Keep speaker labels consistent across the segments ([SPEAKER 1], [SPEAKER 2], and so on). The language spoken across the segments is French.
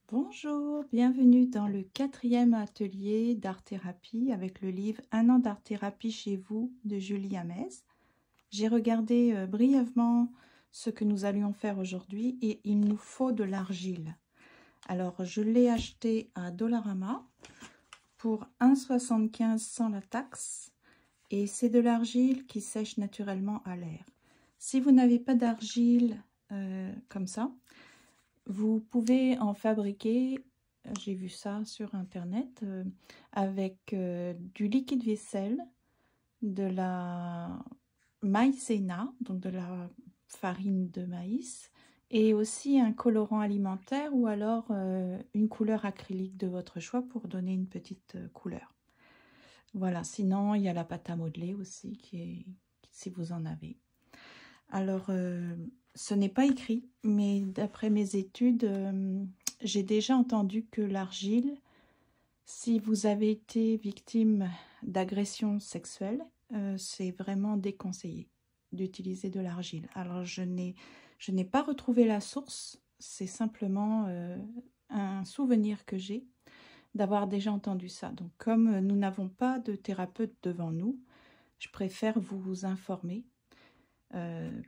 [SPEAKER 1] Bonjour, bienvenue dans le 4e atelier d'art-thérapie avec le livre Un an d'art-thérapie chez vous de Julie Hamez. J'ai regardé brièvement ce que nous allions faire aujourd'hui et il nous faut de l'argile. Alors je l'ai acheté à Dollarama pour 1,75 sans la taxe et c'est de l'argile qui sèche naturellement à l'air. Si vous n'avez pas d'argile comme ça, vous pouvez en fabriquer, j'ai vu ça sur internet, avec du liquide vaisselle, de la maïzena, donc de la farine de maïs, et aussi un colorant alimentaire ou alors une couleur acrylique de votre choix pour donner une petite couleur. Voilà, sinon il y a la pâte à modeler aussi, si vous en avez. Alors, ce n'est pas écrit, mais d'après mes études, j'ai déjà entendu que l'argile, si vous avez été victime d'agression sexuelle, c'est vraiment déconseillé d'utiliser de l'argile. Alors, je n'ai pas retrouvé la source, c'est simplement un souvenir que j'ai d'avoir déjà entendu ça. Donc, comme nous n'avons pas de thérapeute devant nous, je préfère vous informer.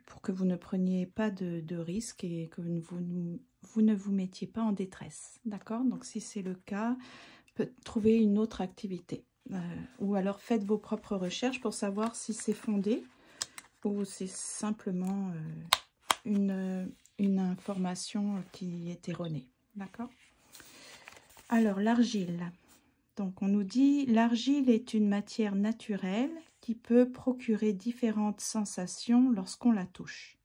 [SPEAKER 1] Pour que vous ne preniez pas de risques et que vous ne vous mettiez pas en détresse. D'accord? Donc, si c'est le cas, trouvez une autre activité. Ou alors, faites vos propres recherches pour savoir si c'est fondé ou c'est simplement une information qui est erronée. D'accord? Alors, l'argile. Donc, on nous dit, l'argile est une matière naturelle qui peut procurer différentes sensations lorsqu'on la touche.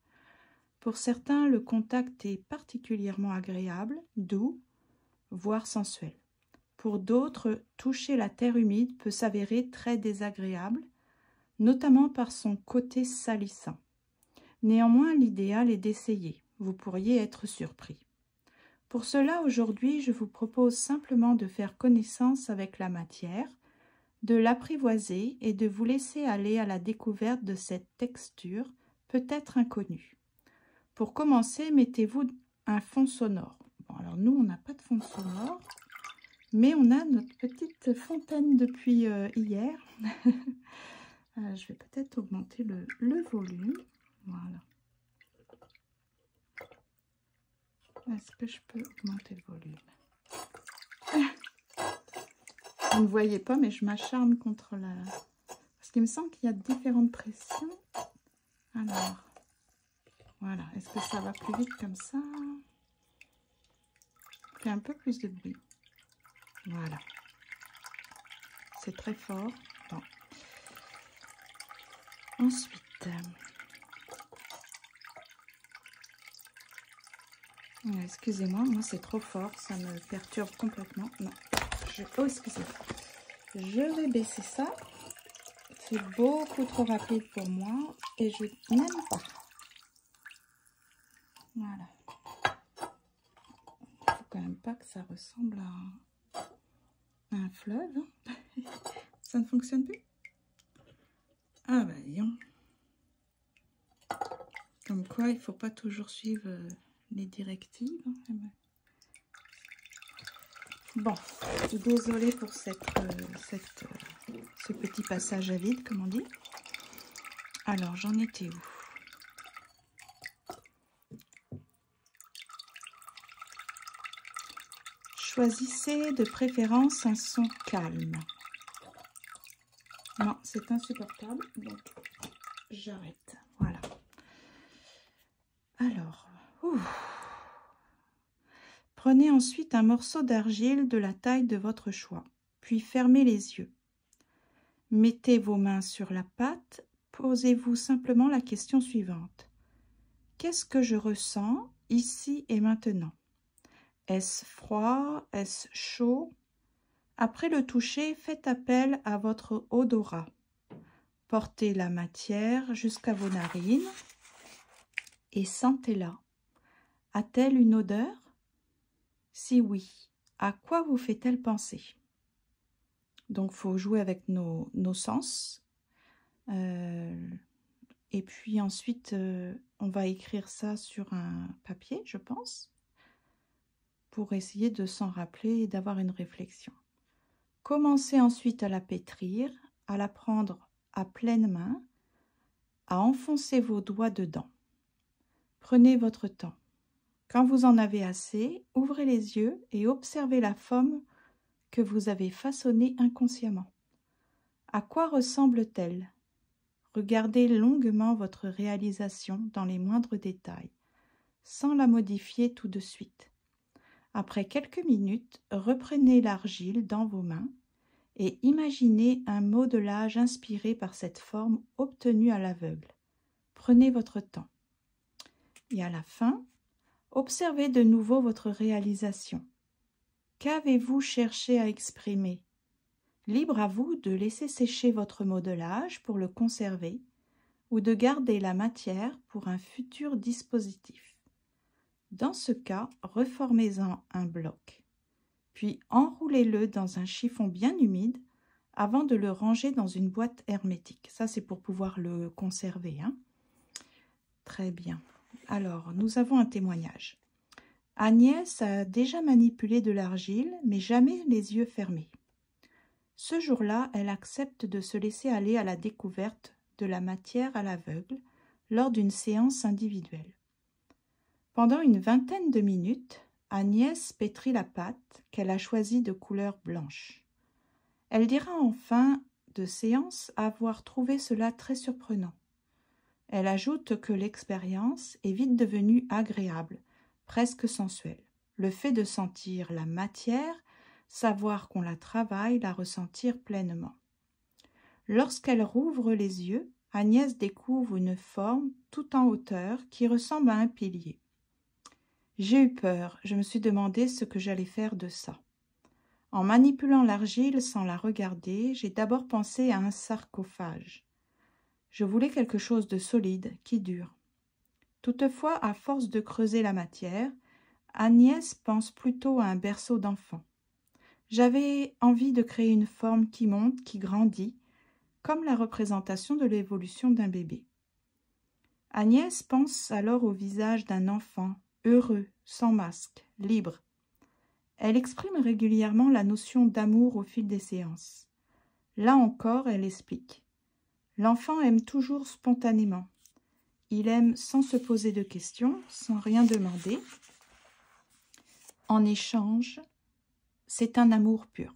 [SPEAKER 1] Pour certains, le contact est particulièrement agréable, doux, voire sensuel. Pour d'autres, toucher la terre humide peut s'avérer très désagréable, notamment par son côté salissant. Néanmoins, l'idéal est d'essayer. Vous pourriez être surpris. Pour cela, aujourd'hui, je vous propose simplement de faire connaissance avec la matière, de l'apprivoiser et de vous laisser aller à la découverte de cette texture peut-être inconnue. Pour commencer, mettez-vous un fond sonore. Bon, alors nous, on n'a pas de fond sonore, mais on a notre petite fontaine depuis hier. Je vais peut-être augmenter le volume. Voilà. Est-ce que je peux augmenter le volume? Vous ne voyez pas, mais je m'acharne contre la... Parce qu'il me semble qu'il y a différentes pressions. Alors, voilà. Est-ce que ça va plus vite comme ça? Fait un peu plus de bruit. Voilà. C'est très fort. Bon. Ensuite, excusez-moi, moi c'est trop fort, ça me perturbe complètement. Non, oh excusez-moi. Je vais baisser ça. C'est beaucoup trop rapide pour moi et je n'aime pas. Voilà. Il ne faut quand même pas que ça ressemble à un fleuve. Ça ne fonctionne plus? Ah bah voyons. Comme quoi, il ne faut pas toujours suivre les directives. Bon, désolée pour ce petit passage à vide, comme on dit. Alors, j'en étais où? Choisissez de préférence un son calme. Non, c'est insupportable, donc j'arrête. Voilà. Alors, prenez ensuite un morceau d'argile de la taille de votre choix, puis fermez les yeux. Mettez vos mains sur la pâte, posez-vous simplement la question suivante. Qu'est-ce que je ressens ici et maintenant? Est-ce froid? Est-ce chaud? Après le toucher, faites appel à votre odorat. Portez la matière jusqu'à vos narines et sentez-la. A-t-elle une odeur? Si oui, à quoi vous fait-elle penser? Donc, il faut jouer avec nos sens. Et puis ensuite, on va écrire ça sur un papier, je pense, pour essayer de s'en rappeler et d'avoir une réflexion. Commencez ensuite à la pétrir, à la prendre à pleine main, à enfoncer vos doigts dedans. Prenez votre temps. Quand vous en avez assez, ouvrez les yeux et observez la forme que vous avez façonnée inconsciemment. À quoi ressemble-t-elle? Regardez longuement votre réalisation dans les moindres détails, sans la modifier tout de suite. Après quelques minutes, reprenez l'argile dans vos mains et imaginez un modelage inspiré par cette forme obtenue à l'aveugle. Prenez votre temps. Et à la fin, observez de nouveau votre réalisation. Qu'avez-vous cherché à exprimer? Libre à vous de laisser sécher votre modelage pour le conserver ou de garder la matière pour un futur dispositif. Dans ce cas, reformez-en un bloc, puis enroulez-le dans un chiffon bien humide avant de le ranger dans une boîte hermétique. Ça, c'est pour pouvoir le conserver, hein. Très bien. Alors, nous avons un témoignage. Agnès a déjà manipulé de l'argile, mais jamais les yeux fermés. Ce jour-là, elle accepte de se laisser aller à la découverte de la matière à l'aveugle lors d'une séance individuelle. Pendant une vingtaine de minutes, Agnès pétrit la pâte qu'elle a choisie de couleur blanche. Elle dira en fin de séance avoir trouvé cela très surprenant. Elle ajoute que l'expérience est vite devenue agréable, presque sensuelle. Le fait de sentir la matière, savoir qu'on la travaille, la ressentir pleinement. Lorsqu'elle rouvre les yeux, Agnès découvre une forme tout en hauteur qui ressemble à un pilier. J'ai eu peur, je me suis demandé ce que j'allais faire de ça. En manipulant l'argile sans la regarder, j'ai d'abord pensé à un sarcophage. Je voulais quelque chose de solide, qui dure. Toutefois, à force de creuser la matière, Agnès pense plutôt à un berceau d'enfant. J'avais envie de créer une forme qui monte, qui grandit, comme la représentation de l'évolution d'un bébé. Agnès pense alors au visage d'un enfant, heureux, sans masque, libre. Elle exprime régulièrement la notion d'amour au fil des séances. Là encore, elle explique. L'enfant aime toujours spontanément. Il aime sans se poser de questions, sans rien demander. En échange, c'est un amour pur.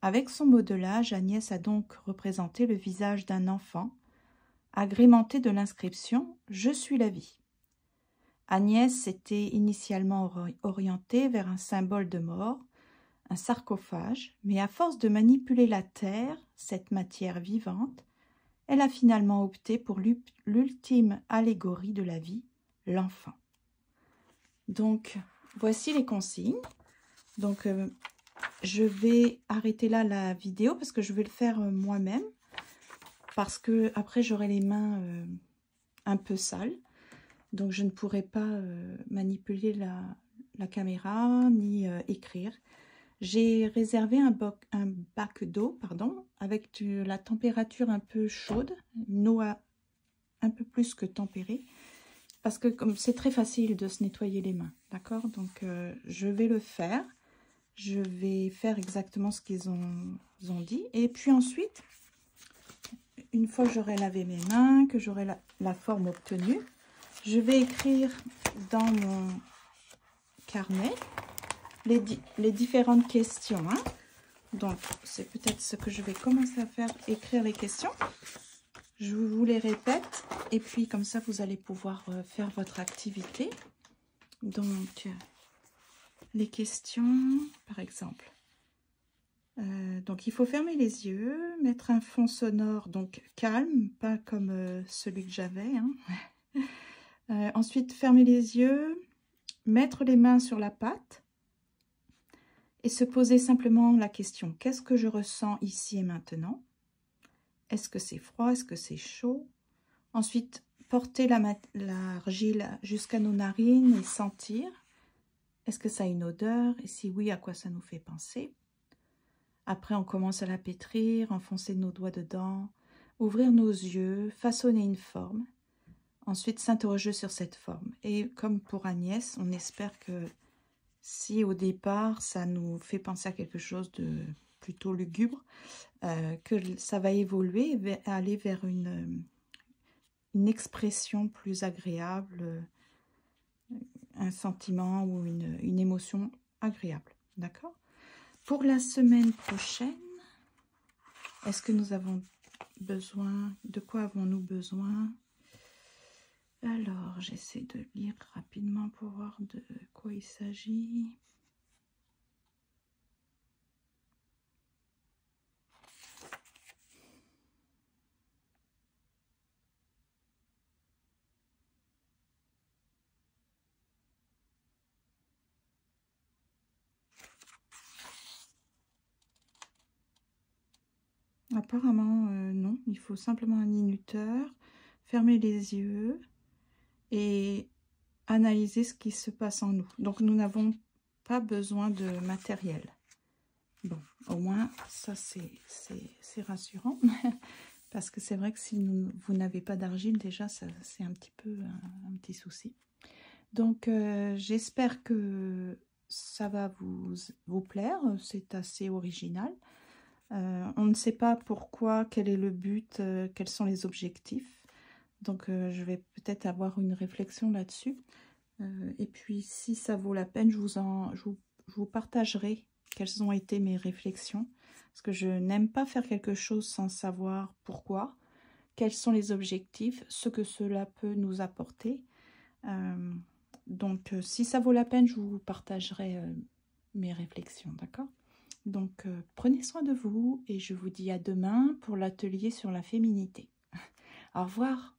[SPEAKER 1] Avec son modelage, Agnès a donc représenté le visage d'un enfant, agrémenté de l'inscription « Je suis la vie ». Agnès s'était initialement orientée vers un symbole de mort, un sarcophage, mais à force de manipuler la terre, cette matière vivante, elle a finalement opté pour l'ultime allégorie de la vie, l'enfant. Donc, voici les consignes. Donc, je vais arrêter là la vidéo parce que je vais le faire moi-même, parce que après j'aurai les mains un peu sales. Donc, je ne pourrai pas manipuler la caméra ni écrire. J'ai réservé un bac d'eau, avec la température un peu chaude, une eau un peu plus que tempérée, parce que comme c'est très facile de se nettoyer les mains, d'accord? Donc, je vais le faire. Je vais faire exactement ce qu'ils ont dit. Et puis ensuite, une fois que j'aurai lavé mes mains, que j'aurai la forme obtenue, je vais écrire dans mon carnet les différentes questions. Hein. Donc, c'est peut-être ce que je vais commencer à faire, écrire les questions. Je vous les répète. Et puis, comme ça, vous allez pouvoir faire votre activité. Donc, les questions, par exemple. Donc, il faut fermer les yeux, mettre un fond sonore, donc calme, pas comme celui que j'avais. Hein. Ensuite, fermer les yeux, mettre les mains sur la pâte et se poser simplement la question, qu'est-ce que je ressens ici et maintenant? Est-ce que c'est froid? Est-ce que c'est chaud? Ensuite, porter l'argile jusqu'à nos narines et sentir. Est-ce que ça a une odeur? Et si oui, à quoi ça nous fait penser? Après, on commence à la pétrir, enfoncer nos doigts dedans, ouvrir nos yeux, façonner une forme. Ensuite, s'interroger sur cette forme. Et comme pour Agnès, on espère que Si au départ, ça nous fait penser à quelque chose de plutôt lugubre, que ça va évoluer, aller vers une expression plus agréable, un sentiment ou une émotion agréable. D'accord? Pour la semaine prochaine, est-ce que nous avons besoin, de quoi avons-nous besoin? Alors, j'essaie de lire rapidement pour voir de quoi il s'agit. Apparemment, non. Il faut simplement un minuteur, fermer les yeux et analyser ce qui se passe en nous. Donc, nous n'avons pas besoin de matériel. Bon, au moins, ça, c'est rassurant. Parce que c'est vrai que si vous n'avez pas d'argile, déjà, c'est un petit peu un petit souci. Donc, j'espère que ça va vous plaire. C'est assez original. On ne sait pas pourquoi, quel est le but, quels sont les objectifs. Donc, je vais peut-être avoir une réflexion là-dessus. Et puis, si ça vaut la peine, je vous partagerai quelles ont été mes réflexions. Parce que je n'aime pas faire quelque chose sans savoir pourquoi, quels sont les objectifs, ce que cela peut nous apporter. Donc, si ça vaut la peine, je vous partagerai mes réflexions, d'accord? Donc, prenez soin de vous et je vous dis à demain pour l'atelier sur la féminité. Au revoir.